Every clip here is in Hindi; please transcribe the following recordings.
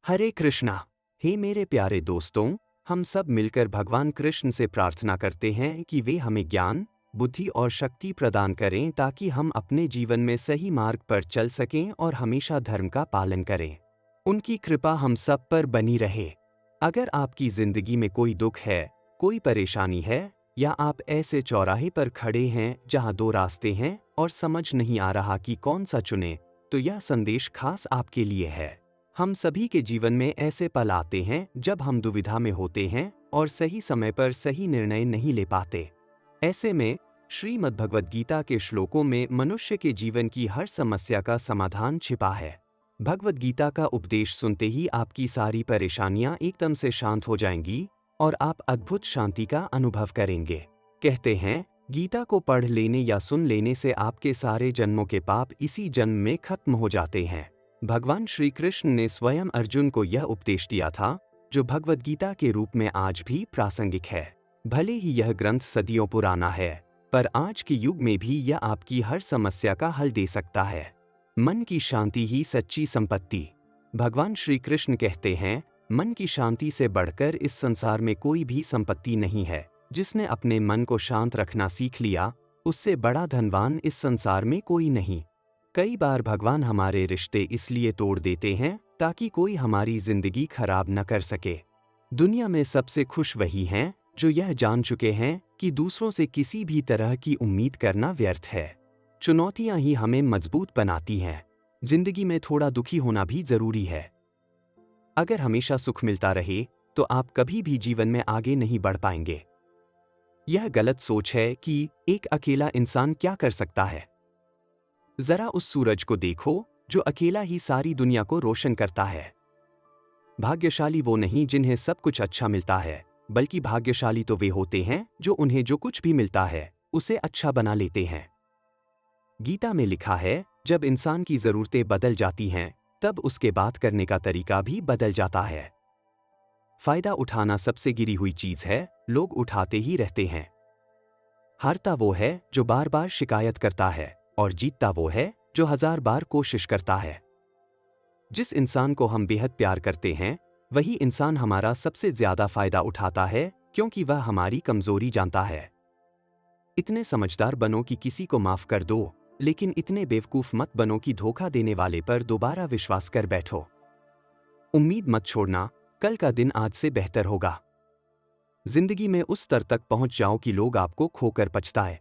हरे कृष्णा। हे मेरे प्यारे दोस्तों, हम सब मिलकर भगवान कृष्ण से प्रार्थना करते हैं कि वे हमें ज्ञान, बुद्धि और शक्ति प्रदान करें ताकि हम अपने जीवन में सही मार्ग पर चल सकें और हमेशा धर्म का पालन करें। उनकी कृपा हम सब पर बनी रहे। अगर आपकी जिंदगी में कोई दुख है, कोई परेशानी है, या आप ऐसे चौराहे पर खड़े हैं जहां दो रास्ते हैं और समझ नहीं आ रहा कि कौन सा चुने, तो यह संदेश खास आपके लिए है। हम सभी के जीवन में ऐसे पल आते हैं जब हम दुविधा में होते हैं और सही समय पर सही निर्णय नहीं ले पाते। ऐसे में श्रीमद् भगवद गीता के श्लोकों में मनुष्य के जीवन की हर समस्या का समाधान छिपा है। भगवद गीता का उपदेश सुनते ही आपकी सारी परेशानियां एकदम से शांत हो जाएंगी और आप अद्भुत शांति का अनुभव करेंगे। कहते हैं, गीता को पढ़ लेने या सुन लेने से आपके सारे जन्मों के पाप इसी जन्म में खत्म हो जाते हैं। भगवान श्री कृष्ण ने स्वयं अर्जुन को यह उपदेश दिया था, जो भगवद गीता के रूप में आज भी प्रासंगिक है। भले ही यह ग्रंथ सदियों पुराना है, पर आज के युग में भी यह आपकी हर समस्या का हल दे सकता है। मन की शांति ही सच्ची संपत्ति। भगवान श्री कृष्ण कहते हैं, मन की शांति से बढ़कर इस संसार में कोई भी संपत्ति नहीं है। जिसने अपने मन को शांत रखना सीख लिया, उससे बड़ा धनवान इस संसार में कोई नहीं। कई बार भगवान हमारे रिश्ते इसलिए तोड़ देते हैं ताकि कोई हमारी जिंदगी खराब न कर सके। दुनिया में सबसे खुश वही हैं जो यह जान चुके हैं कि दूसरों से किसी भी तरह की उम्मीद करना व्यर्थ है। चुनौतियां ही हमें मजबूत बनाती हैं। जिंदगी में थोड़ा दुखी होना भी जरूरी है। अगर हमेशा सुख मिलता रहे तो आप कभी भी जीवन में आगे नहीं बढ़ पाएंगे। यह गलत सोच है कि एक अकेला इंसान क्या कर सकता है। जरा उस सूरज को देखो जो अकेला ही सारी दुनिया को रोशन करता है। भाग्यशाली वो नहीं जिन्हें सब कुछ अच्छा मिलता है, बल्कि भाग्यशाली तो वे होते हैं जो उन्हें जो कुछ भी मिलता है उसे अच्छा बना लेते हैं। गीता में लिखा है, जब इंसान की जरूरतें बदल जाती हैं, तब उसके बात करने का तरीका भी बदल जाता है। फायदा उठाना सबसे गिरी हुई चीज है, लोग उठाते ही रहते हैं। हारता वो है जो बार बार शिकायत करता है, और जीतता वो है जो 1000 बार कोशिश करता है। जिस इंसान को हम बेहद प्यार करते हैं, वही इंसान हमारा सबसे ज्यादा फायदा उठाता है, क्योंकि वह हमारी कमजोरी जानता है। इतने समझदार बनो कि किसी को माफ कर दो, लेकिन इतने बेवकूफ मत बनो कि धोखा देने वाले पर दोबारा विश्वास कर बैठो। उम्मीद मत छोड़ना, कल का दिन आज से बेहतर होगा। जिंदगी में उस स्तर तक पहुंच जाओ कि लोग आपको खोकर पछताए।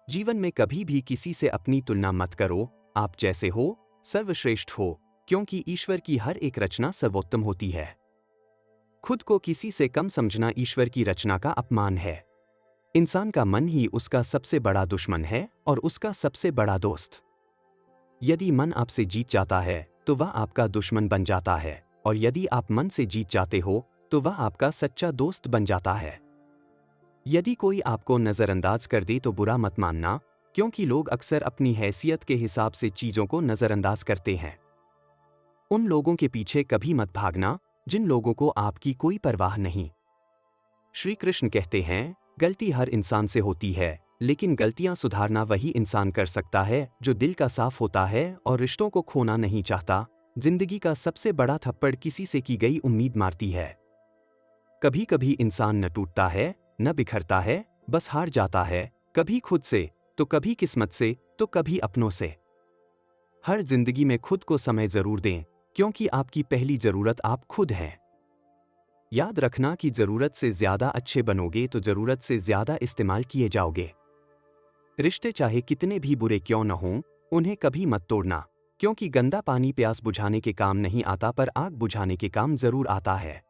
जीवन में कभी भी किसी से अपनी तुलना मत करो। आप जैसे हो, सर्वश्रेष्ठ हो, क्योंकि ईश्वर की हर एक रचना सर्वोत्तम होती है। खुद को किसी से कम समझना ईश्वर की रचना का अपमान है। इंसान का मन ही उसका सबसे बड़ा दुश्मन है और उसका सबसे बड़ा दोस्त। यदि मन आपसे जीत जाता है तो वह आपका दुश्मन बन जाता है, और यदि आप मन से जीत जाते हो तो वह आपका सच्चा दोस्त बन जाता है। यदि कोई आपको नजरअंदाज कर दे तो बुरा मत मानना, क्योंकि लोग अक्सर अपनी हैसियत के हिसाब से चीजों को नजरअंदाज करते हैं। उन लोगों के पीछे कभी मत भागना जिन लोगों को आपकी कोई परवाह नहीं। श्री कृष्ण कहते हैं, गलती हर इंसान से होती है, लेकिन गलतियां सुधारना वही इंसान कर सकता है जो दिल का साफ होता है और रिश्तों को खोना नहीं चाहता। जिंदगी का सबसे बड़ा थप्पड़ किसी से की गई उम्मीद मारती है। कभी कभी इंसान न टूटता है, न बिखरता है, बस हार जाता है, कभी खुद से, तो कभी किस्मत से, तो कभी अपनों से। हर जिंदगी में खुद को समय जरूर दें, क्योंकि आपकी पहली जरूरत आप खुद हैं। याद रखना कि जरूरत से ज्यादा अच्छे बनोगे तो जरूरत से ज्यादा इस्तेमाल किए जाओगे। रिश्ते चाहे कितने भी बुरे क्यों न हों, उन्हें कभी मत तोड़ना, क्योंकि गंदा पानी प्यास बुझाने के काम नहीं आता, पर आग बुझाने के काम जरूर आता है।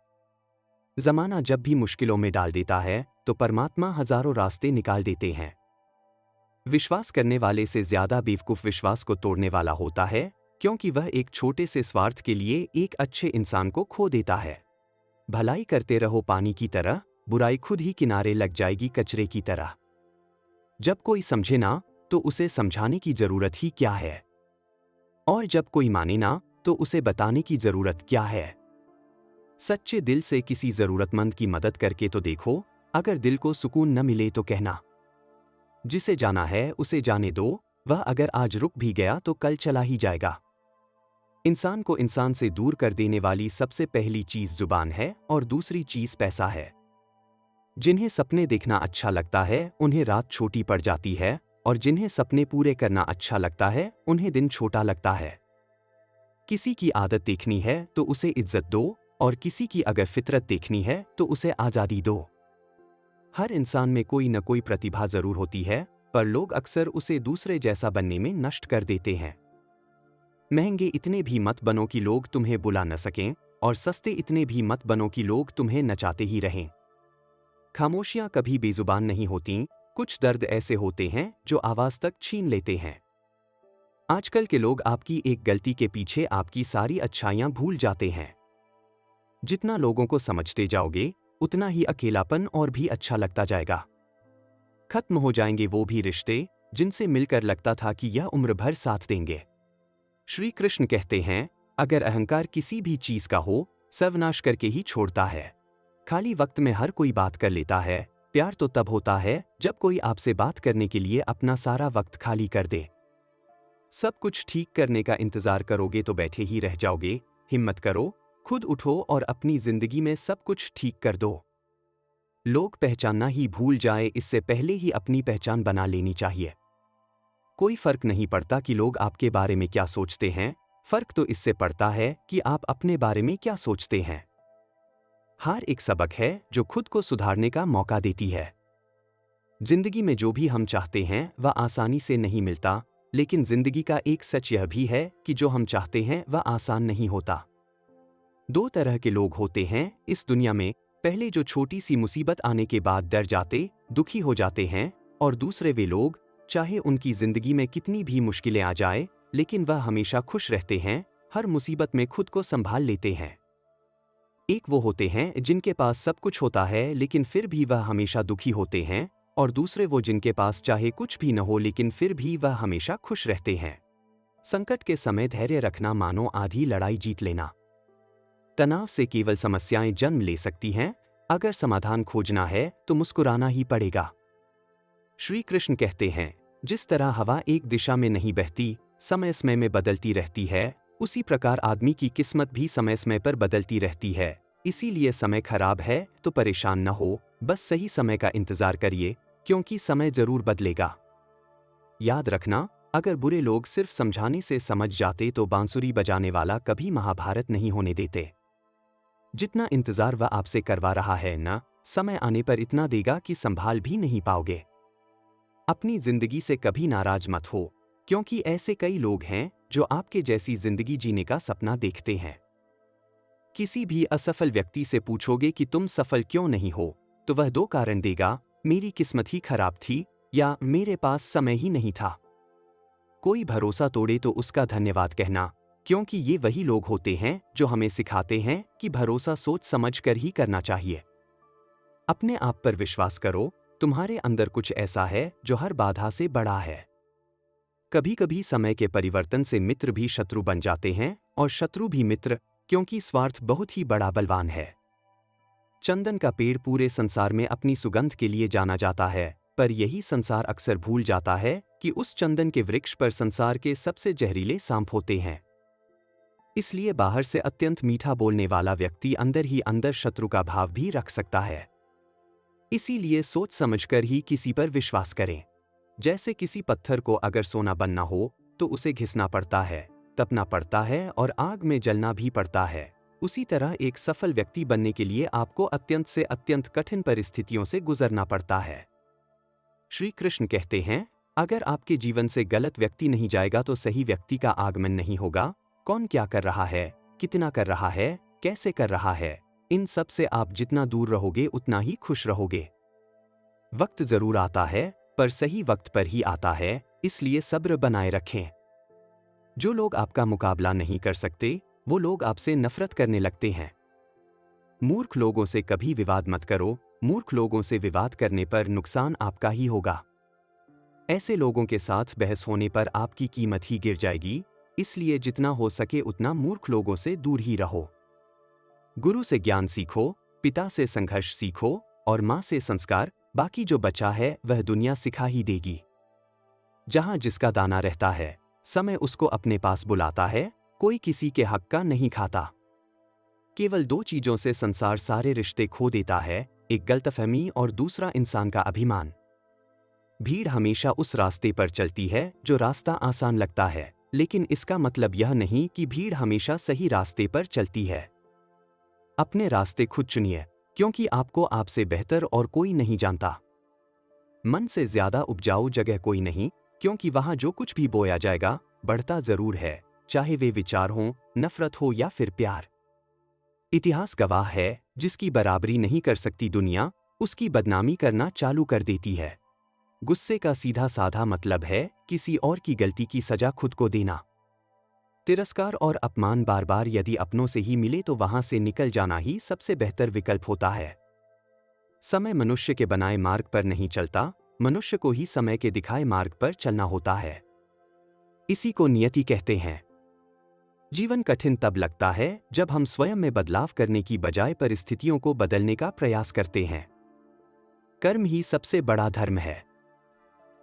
जमाना जब भी मुश्किलों में डाल देता है तो परमात्मा हजारों रास्ते निकाल देते हैं। विश्वास करने वाले से ज्यादा बेवकूफ विश्वास को तोड़ने वाला होता है, क्योंकि वह एक छोटे से स्वार्थ के लिए एक अच्छे इंसान को खो देता है। भलाई करते रहो पानी की तरह, बुराई खुद ही किनारे लग जाएगी कचरे की तरह। जब कोई समझे ना तो उसे समझाने की जरूरत ही क्या है, और जब कोई माने ना तो उसे बताने की जरूरत क्या है। सच्चे दिल से किसी जरूरतमंद की मदद करके तो देखो, अगर दिल को सुकून न मिले तो कहना। जिसे जाना है उसे जाने दो, वह अगर आज रुक भी गया तो कल चला ही जाएगा। इंसान को इंसान से दूर कर देने वाली सबसे पहली चीज जुबान है और दूसरी चीज पैसा है। जिन्हें सपने देखना अच्छा लगता है उन्हें रात छोटी पड़ जाती है, और जिन्हें सपने पूरे करना अच्छा लगता है उन्हें दिन छोटा लगता है। किसी की आदत देखनी है तो उसे इज्जत दो, और किसी की अगर फितरत देखनी है तो उसे आज़ादी दो। हर इंसान में कोई न कोई प्रतिभा जरूर होती है, पर लोग अक्सर उसे दूसरे जैसा बनने में नष्ट कर देते हैं। महंगे इतने भी मत बनो कि लोग तुम्हें बुला न सकें, और सस्ते इतने भी मत बनो कि लोग तुम्हें नचाते ही रहें। खामोशियां कभी बेजुबान नहीं होतीं, कुछ दर्द ऐसे होते हैं जो आवाज तक छीन लेते हैं। आजकल के लोग आपकी एक गलती के पीछे आपकी सारी अच्छाइयां भूल जाते हैं। जितना लोगों को समझते जाओगे उतना ही अकेलापन और भी अच्छा लगता जाएगा। खत्म हो जाएंगे वो भी रिश्ते जिनसे मिलकर लगता था कि यह उम्र भर साथ देंगे। श्री कृष्ण कहते हैं, अगर अहंकार किसी भी चीज का हो, सर्वनाश करके ही छोड़ता है। खाली वक्त में हर कोई बात कर लेता है, प्यार तो तब होता है जब कोई आपसे बात करने के लिए अपना सारा वक्त खाली कर दे। सब कुछ ठीक करने का इंतजार करोगे तो बैठे ही रह जाओगे। हिम्मत करो, खुद उठो और अपनी जिंदगी में सब कुछ ठीक कर दो। लोग पहचानना ही भूल जाए इससे पहले ही अपनी पहचान बना लेनी चाहिए। कोई फर्क नहीं पड़ता कि लोग आपके बारे में क्या सोचते हैं, फर्क तो इससे पड़ता है कि आप अपने बारे में क्या सोचते हैं। हार एक सबक है जो खुद को सुधारने का मौका देती है। जिंदगी में जो भी हम चाहते हैं वह आसानी से नहीं मिलता, लेकिन जिंदगी का एक सच यह भी है कि जो हम चाहते हैं वह आसान नहीं होता। दो तरह के लोग होते हैं इस दुनिया में, पहले जो छोटी सी मुसीबत आने के बाद डर जाते, दुखी हो जाते हैं, और दूसरे वे लोग चाहे उनकी जिंदगी में कितनी भी मुश्किलें आ जाए लेकिन वह हमेशा खुश रहते हैं, हर मुसीबत में खुद को संभाल लेते हैं। एक वो होते हैं जिनके पास सब कुछ होता है लेकिन फिर भी वह हमेशा दुखी होते हैं, और दूसरे वो जिनके पास चाहे कुछ भी न हो लेकिन फिर भी वह हमेशा खुश रहते हैं। संकट के समय धैर्य रखना मानो आधी लड़ाई जीत लेना। तनाव से केवल समस्याएं जन्म ले सकती हैं, अगर समाधान खोजना है तो मुस्कुराना ही पड़ेगा। श्री कृष्ण कहते हैं, जिस तरह हवा एक दिशा में नहीं बहती, समय समय में बदलती रहती है, उसी प्रकार आदमी की किस्मत भी समय समय पर बदलती रहती है। इसीलिए समय खराब है तो परेशान न हो, बस सही समय का इंतजार करिए, क्योंकि समय जरूर बदलेगा। याद रखना, अगर बुरे लोग सिर्फ समझाने से समझ जाते तो बांसुरी बजाने वाला कभी महाभारत नहीं होने देते। जितना इंतजार वह आपसे करवा रहा है ना, समय आने पर इतना देगा कि संभाल भी नहीं पाओगे। अपनी जिंदगी से कभी नाराज मत हो, क्योंकि ऐसे कई लोग हैं जो आपके जैसी जिंदगी जीने का सपना देखते हैं। किसी भी असफल व्यक्ति से पूछोगे कि तुम सफल क्यों नहीं हो, तो वह दो कारण देगा, मेरी किस्मत ही खराब थी या मेरे पास समय ही नहीं था। कोई भरोसा तोड़े तो उसका धन्यवाद कहना, क्योंकि ये वही लोग होते हैं जो हमें सिखाते हैं कि भरोसा सोच समझ कर ही करना चाहिए। अपने आप पर विश्वास करो, तुम्हारे अंदर कुछ ऐसा है जो हर बाधा से बड़ा है। कभी कभी समय के परिवर्तन से मित्र भी शत्रु बन जाते हैं और शत्रु भी मित्र, क्योंकि स्वार्थ बहुत ही बड़ा बलवान है। चंदन का पेड़ पूरे संसार में अपनी सुगंध के लिए जाना जाता है, पर यही संसार अक्सर भूल जाता है कि उस चंदन के वृक्ष पर संसार के सबसे जहरीले सांप होते हैं। इसलिए बाहर से अत्यंत मीठा बोलने वाला व्यक्ति अंदर ही अंदर शत्रु का भाव भी रख सकता है। इसीलिए सोच समझकर ही किसी पर विश्वास करें। जैसे किसी पत्थर को अगर सोना बनना हो तो उसे घिसना पड़ता है, तपना पड़ता है और आग में जलना भी पड़ता है। उसी तरह एक सफल व्यक्ति बनने के लिए आपको अत्यंत से अत्यंत कठिन परिस्थितियों से गुजरना पड़ता है। श्री कृष्ण कहते हैं, अगर आपके जीवन से गलत व्यक्ति नहीं जाएगा तो सही व्यक्ति का आगमन नहीं होगा। कौन क्या कर रहा है, कितना कर रहा है, कैसे कर रहा है, इन सब से आप जितना दूर रहोगे उतना ही खुश रहोगे। वक्त जरूर आता है, पर सही वक्त पर ही आता है, इसलिए सब्र बनाए रखें। जो लोग आपका मुकाबला नहीं कर सकते, वो लोग आपसे नफरत करने लगते हैं। मूर्ख लोगों से कभी विवाद मत करो, मूर्ख लोगों से विवाद करने पर नुकसान आपका ही होगा। ऐसे लोगों के साथ बहस होने पर आपकी कीमत ही गिर जाएगी, इसलिए जितना हो सके उतना मूर्ख लोगों से दूर ही रहो। गुरु से ज्ञान सीखो, पिता से संघर्ष सीखो और माँ से संस्कार, बाकी जो बचा है वह दुनिया सिखा ही देगी। जहां जिसका दाना रहता है, समय उसको अपने पास बुलाता है। कोई किसी के हक का नहीं खाता। केवल दो चीजों से संसार सारे रिश्ते खो देता है, एक गलतफहमी और दूसरा इंसान का अभिमान। भीड़ हमेशा उस रास्ते पर चलती है जो रास्ता आसान लगता है, लेकिन इसका मतलब यह नहीं कि भीड़ हमेशा सही रास्ते पर चलती है। अपने रास्ते खुद चुनिए, क्योंकि आपको आपसे बेहतर और कोई नहीं जानता। मन से ज्यादा उपजाऊ जगह कोई नहीं, क्योंकि वहां जो कुछ भी बोया जाएगा बढ़ता जरूर है, चाहे वे विचार हों, नफरत हो या फिर प्यार। इतिहास गवाह है, जिसकी बराबरी नहीं कर सकती दुनिया, उसकी बदनामी करना चालू कर देती है। गुस्से का सीधा साधा मतलब है किसी और की गलती की सजा खुद को देना। तिरस्कार और अपमान बार बार यदि अपनों से ही मिले तो वहां से निकल जाना ही सबसे बेहतर विकल्प होता है। समय मनुष्य के बनाए मार्ग पर नहीं चलता, मनुष्य को ही समय के दिखाए मार्ग पर चलना होता है। इसी को नियति कहते हैं। जीवन कठिन तब लगता है जब हम स्वयं में बदलाव करने की बजाय परिस्थितियों को बदलने का प्रयास करते हैं। कर्म ही सबसे बड़ा धर्म है।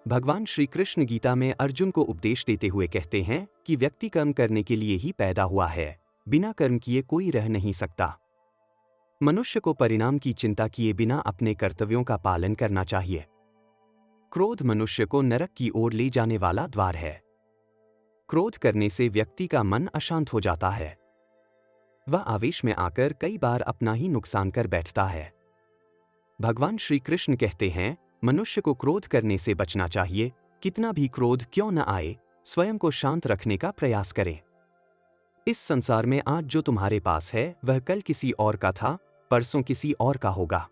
भगवान श्री कृष्ण गीता में अर्जुन को उपदेश देते हुए कहते हैं कि व्यक्ति कर्म करने के लिए ही पैदा हुआ है, बिना कर्म किए कोई रह नहीं सकता। मनुष्य को परिणाम की चिंता किए बिना अपने कर्तव्यों का पालन करना चाहिए। क्रोध मनुष्य को नरक की ओर ले जाने वाला द्वार है। क्रोध करने से व्यक्ति का मन अशांत हो जाता है। वह आवेश में आकर कई बार अपना ही नुकसान कर बैठता है। भगवान श्री कृष्ण कहते हैं, मनुष्य को क्रोध करने से बचना चाहिए। कितना भी क्रोध क्यों न आए, स्वयं को शांत रखने का प्रयास करें। इस संसार में आज जो तुम्हारे पास है वह कल किसी और का था, परसों किसी और का होगा।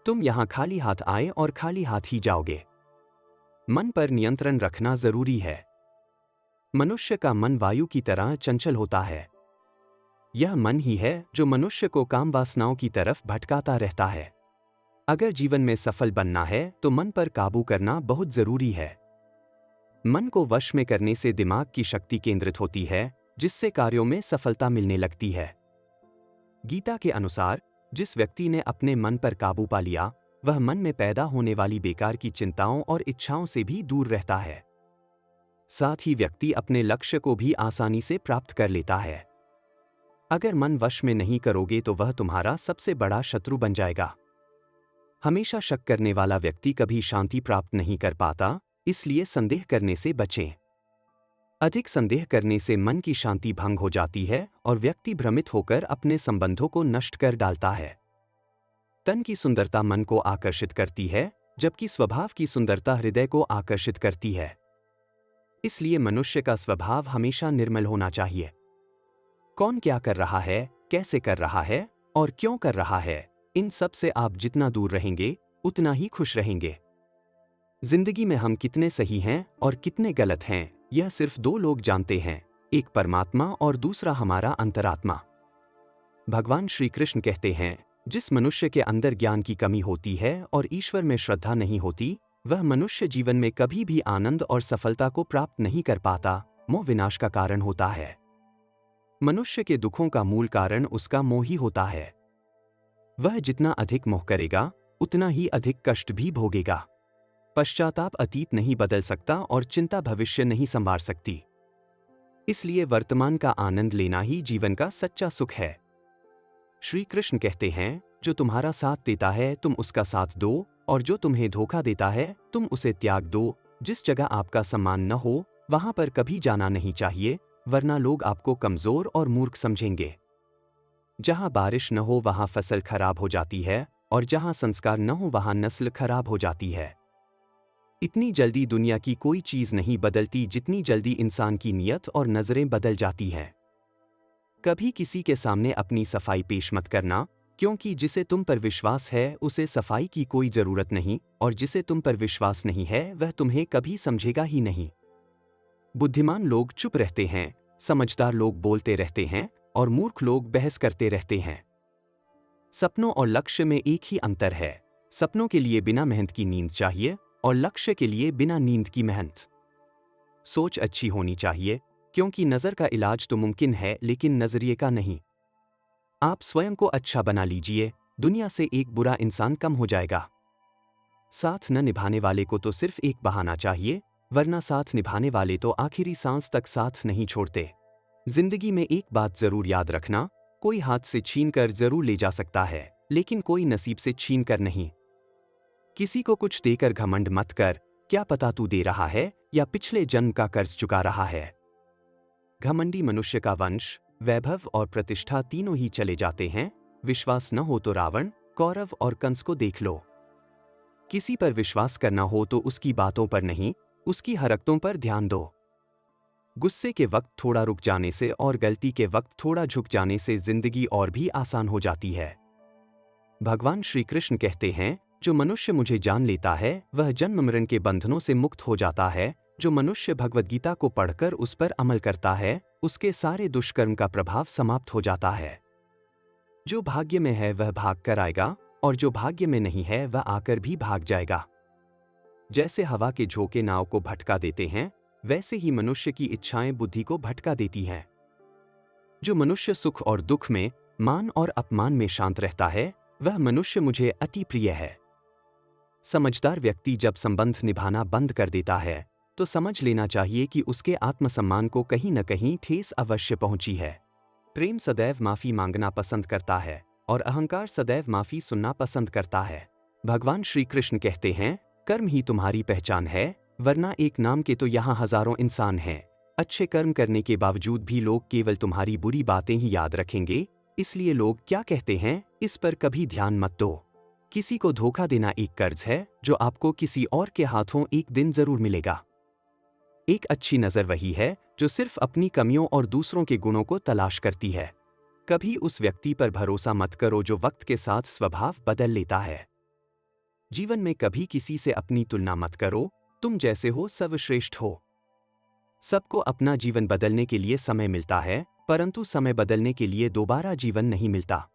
तुम यहां खाली हाथ आए और खाली हाथ ही जाओगे। मन पर नियंत्रण रखना जरूरी है। मनुष्य का मन वायु की तरह चंचल होता है। यह मन ही है जो मनुष्य को काम वासनाओं की तरफ भटकाता रहता है। अगर जीवन में सफल बनना है तो मन पर काबू करना बहुत जरूरी है। मन को वश में करने से दिमाग की शक्ति केंद्रित होती है, जिससे कार्यों में सफलता मिलने लगती है। गीता के अनुसार जिस व्यक्ति ने अपने मन पर काबू पा लिया, वह मन में पैदा होने वाली बेकार की चिंताओं और इच्छाओं से भी दूर रहता है। साथ ही व्यक्ति अपने लक्ष्य को भी आसानी से प्राप्त कर लेता है। अगर मन वश में नहीं करोगे तो वह तुम्हारा सबसे बड़ा शत्रु बन जाएगा। हमेशा शक करने वाला व्यक्ति कभी शांति प्राप्त नहीं कर पाता, इसलिए संदेह करने से बचें। अधिक संदेह करने से मन की शांति भंग हो जाती है और व्यक्ति भ्रमित होकर अपने संबंधों को नष्ट कर डालता है। तन की सुंदरता मन को आकर्षित करती है, जबकि स्वभाव की सुंदरता हृदय को आकर्षित करती है। इसलिए मनुष्य का स्वभाव हमेशा निर्मल होना चाहिए। कौन क्या कर रहा है, कैसे कर रहा है और क्यों कर रहा है, इन सब से आप जितना दूर रहेंगे उतना ही खुश रहेंगे। जिंदगी में हम कितने सही हैं और कितने गलत हैं, यह सिर्फ दो लोग जानते हैं, एक परमात्मा और दूसरा हमारा अंतरात्मा। भगवान श्री कृष्ण कहते हैं, जिस मनुष्य के अंदर ज्ञान की कमी होती है और ईश्वर में श्रद्धा नहीं होती, वह मनुष्य जीवन में कभी भी आनंद और सफलता को प्राप्त नहीं कर पाता। मोह विनाश का कारण होता है। मनुष्य के दुखों का मूल कारण उसका मोह ही होता है। वह जितना अधिक मोह करेगा, उतना ही अधिक कष्ट भी भोगेगा। पश्चाताप अतीत नहीं बदल सकता और चिंता भविष्य नहीं संवार सकती। इसलिए वर्तमान का आनंद लेना ही जीवन का सच्चा सुख है। श्री कृष्ण कहते हैं, जो तुम्हारा साथ देता है तुम उसका साथ दो, और जो तुम्हें धोखा देता है तुम उसे त्याग दो। जिस जगह आपका सम्मान न हो वहां पर कभी जाना नहीं चाहिए, वरना लोग आपको कमजोर और मूर्ख समझेंगे। जहां बारिश न हो वहां फसल खराब हो जाती है, और जहां संस्कार न हो वहां नस्ल खराब हो जाती है। इतनी जल्दी दुनिया की कोई चीज नहीं बदलती जितनी जल्दी इंसान की नीयत और नजरें बदल जाती हैं। कभी किसी के सामने अपनी सफाई पेश मत करना, क्योंकि जिसे तुम पर विश्वास है उसे सफाई की कोई जरूरत नहीं, और जिसे तुम पर विश्वास नहीं है वह तुम्हें कभी समझेगा ही नहीं। बुद्धिमान लोग चुप रहते हैं, समझदार लोग बोलते रहते हैं, और मूर्ख लोग बहस करते रहते हैं। सपनों और लक्ष्य में एक ही अंतर है। सपनों के लिए बिना मेहनत की नींद चाहिए, और लक्ष्य के लिए बिना नींद की मेहनत। सोच अच्छी होनी चाहिए, क्योंकि नजर का इलाज तो मुमकिन है लेकिन नजरिए का नहीं। आप स्वयं को अच्छा बना लीजिए, दुनिया से एक बुरा इंसान कम हो जाएगा। साथ न निभाने वाले को तो सिर्फ एक बहाना चाहिए, वरना साथ निभाने वाले तो आखिरी सांस तक साथ नहीं छोड़ते। जिंदगी में एक बात जरूर याद रखना, कोई हाथ से छीन कर जरूर ले जा सकता है, लेकिन कोई नसीब से छीन कर नहीं। किसी को कुछ देकर घमंड मत कर, क्या पता तू दे रहा है या पिछले जन्म का कर्ज चुका रहा है। घमंडी मनुष्य का वंश, वैभव और प्रतिष्ठा तीनों ही चले जाते हैं। विश्वास न हो तो रावण, कौरव और कंस को देख लो। किसी पर विश्वास करना हो तो उसकी बातों पर नहीं, उसकी हरकतों पर ध्यान दो। गुस्से के वक्त थोड़ा रुक जाने से और गलती के वक्त थोड़ा झुक जाने से जिंदगी और भी आसान हो जाती है। भगवान श्री कृष्ण कहते हैं, जो मनुष्य मुझे जान लेता है वह जन्म मरण के बंधनों से मुक्त हो जाता है। जो मनुष्य भगवद गीता को पढ़कर उस पर अमल करता है, उसके सारे दुष्कर्म का प्रभाव समाप्त हो जाता है। जो भाग्य में है वह भाग कर आएगा, और जो भाग्य में नहीं है वह आकर भी भाग जाएगा। जैसे हवा के झोंके नाव को भटका देते हैं, वैसे ही मनुष्य की इच्छाएं बुद्धि को भटका देती हैं। जो मनुष्य सुख और दुख में, मान और अपमान में शांत रहता है, वह मनुष्य मुझे अति प्रिय है। समझदार व्यक्ति जब संबंध निभाना बंद कर देता है, तो समझ लेना चाहिए कि उसके आत्मसम्मान को कहीं न कहीं ठेस अवश्य पहुंची है। प्रेम सदैव माफी मांगना पसंद करता है और अहंकार सदैव माफी सुनना पसंद करता है। भगवान श्री कृष्ण कहते हैं, कर्म ही तुम्हारी पहचान है, वरना एक नाम के तो यहाँ हजारों इंसान हैं। अच्छे कर्म करने के बावजूद भी लोग केवल तुम्हारी बुरी बातें ही याद रखेंगे, इसलिए लोग क्या कहते हैं इस पर कभी ध्यान मत दो। किसी को धोखा देना एक कर्ज है जो आपको किसी और के हाथों एक दिन जरूर मिलेगा। एक अच्छी नजर वही है जो सिर्फ अपनी कमियों और दूसरों के गुणों को तलाश करती है। कभी उस व्यक्ति पर भरोसा मत करो जो वक्त के साथ स्वभाव बदल लेता है। जीवन में कभी किसी से अपनी तुलना मत करो, तुम जैसे हो सर्वश्रेष्ठ हो। सबको अपना जीवन बदलने के लिए समय मिलता है, परंतु समय बदलने के लिए दोबारा जीवन नहीं मिलता।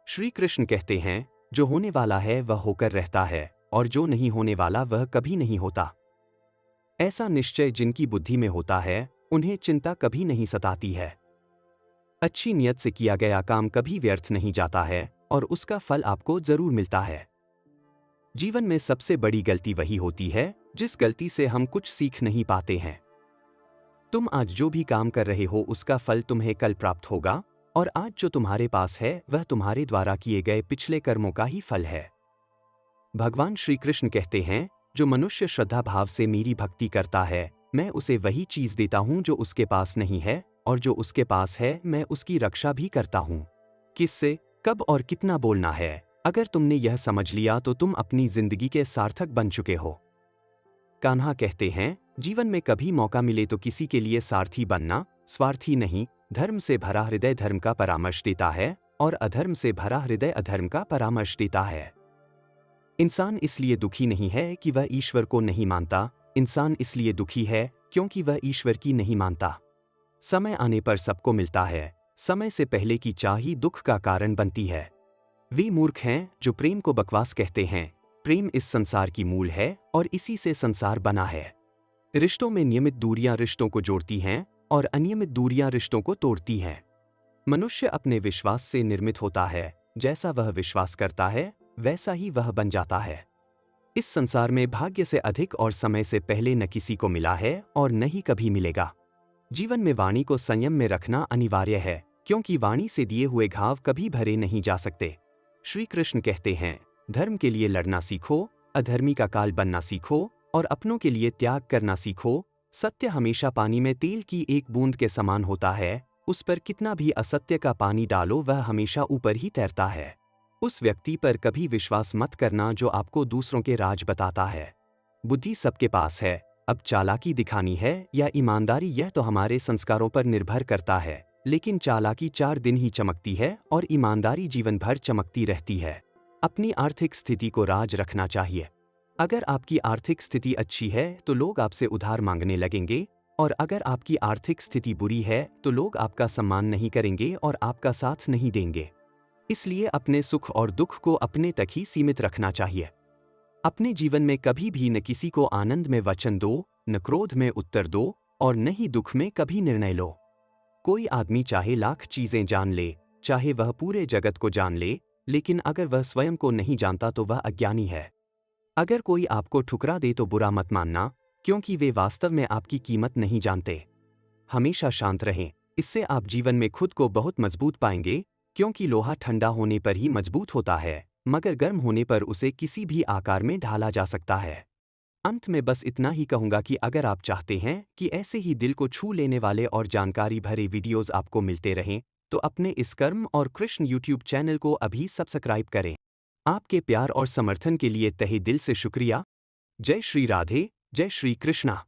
श्री कृष्ण कहते हैं, जो होने वाला है वह होकर रहता है, और जो नहीं होने वाला वह कभी नहीं होता। ऐसा निश्चय जिनकी बुद्धि में होता है, उन्हें चिंता कभी नहीं सताती है। अच्छी नियत से किया गया काम कभी व्यर्थ नहीं जाता है, और उसका फल आपको जरूर मिलता है। जीवन में सबसे बड़ी गलती वही होती है जिस गलती से हम कुछ सीख नहीं पाते हैं। तुम आज जो भी काम कर रहे हो उसका फल तुम्हें कल प्राप्त होगा, और आज जो तुम्हारे पास है वह तुम्हारे द्वारा किए गए पिछले कर्मों का ही फल है। भगवान श्री कृष्ण कहते हैं, जो मनुष्य श्रद्धा भाव से मेरी भक्ति करता है, मैं उसे वही चीज देता हूं जो उसके पास नहीं है, और जो उसके पास है मैं उसकी रक्षा भी करता हूं। किससे, कब और कितना बोलना है, अगर तुमने यह समझ लिया तो तुम अपनी जिंदगी के सार्थक बन चुके हो। कान्हा कहते हैं, जीवन में कभी मौका मिले तो किसी के लिए सारथी बनना, स्वार्थी नहीं। धर्म से भरा हृदय धर्म का परामर्श देता है, और अधर्म से भरा हृदय अधर्म का परामर्श देता है। इंसान इसलिए दुखी नहीं है कि वह ईश्वर को नहीं मानता, इंसान इसलिए दुखी है क्योंकि वह ईश्वर की नहीं मानता। समय आने पर सबको मिलता है, समय से पहले की चाह ही दुख का कारण बनती है। वे मूर्ख हैं जो प्रेम को बकवास कहते हैं। प्रेम इस संसार की मूल है और इसी से संसार बना है। रिश्तों में नियमित दूरियां रिश्तों को जोड़ती हैं, और अनियमित दूरियां रिश्तों को तोड़ती हैं। मनुष्य अपने विश्वास से निर्मित होता है, जैसा वह विश्वास करता है वैसा ही वह बन जाता है। इस संसार में भाग्य से अधिक और समय से पहले न किसी को मिला है और न ही कभी मिलेगा। जीवन में वाणी को संयम में रखना अनिवार्य है, क्योंकि वाणी से दिए हुए घाव कभी भरे नहीं जा सकते। श्री कृष्ण कहते हैं, धर्म के लिए लड़ना सीखो, अधर्मी का काल बनना सीखो, और अपनों के लिए त्याग करना सीखो। सत्य हमेशा पानी में तेल की एक बूंद के समान होता है, उस पर कितना भी असत्य का पानी डालो वह हमेशा ऊपर ही तैरता है। उस व्यक्ति पर कभी विश्वास मत करना जो आपको दूसरों के राज बताता है। बुद्धि सबके पास है, अब चालाकी दिखानी है या ईमानदारी यह तो हमारे संस्कारों पर निर्भर करता है, लेकिन चालाकी 4 दिन ही चमकती है और ईमानदारी जीवन भर चमकती रहती है। अपनी आर्थिक स्थिति को राज रखना चाहिए। अगर आपकी आर्थिक स्थिति अच्छी है तो लोग आपसे उधार मांगने लगेंगे, और अगर आपकी आर्थिक स्थिति बुरी है तो लोग आपका सम्मान नहीं करेंगे और आपका साथ नहीं देंगे। इसलिए अपने सुख और दुख को अपने तक ही सीमित रखना चाहिए। अपने जीवन में कभी भी न किसी को आनंद में वचन दो, न क्रोध में उत्तर दो, और न ही दुख में कभी निर्णय लो। कोई आदमी चाहे लाख चीजें जान ले, चाहे वह पूरे जगत को जान ले, लेकिन अगर वह स्वयं को नहीं जानता तो वह अज्ञानी है। अगर कोई आपको ठुकरा दे तो बुरा मत मानना, क्योंकि वे वास्तव में आपकी कीमत नहीं जानते। हमेशा शांत रहें, इससे आप जीवन में खुद को बहुत मजबूत पाएंगे, क्योंकि लोहा ठंडा होने पर ही मजबूत होता है, मगर गर्म होने पर उसे किसी भी आकार में ढाला जा सकता है। अंत में बस इतना ही कहूँगा कि अगर आप चाहते हैं कि ऐसे ही दिल को छू लेने वाले और जानकारी भरे वीडियोज़ आपको मिलते रहें, तो अपने इस कर्म और कृष्ण यूट्यूब चैनल को अभी सब्सक्राइब करें। आपके प्यार और समर्थन के लिए तहे दिल से शुक्रिया। जय श्री राधे, जय श्री कृष्णा।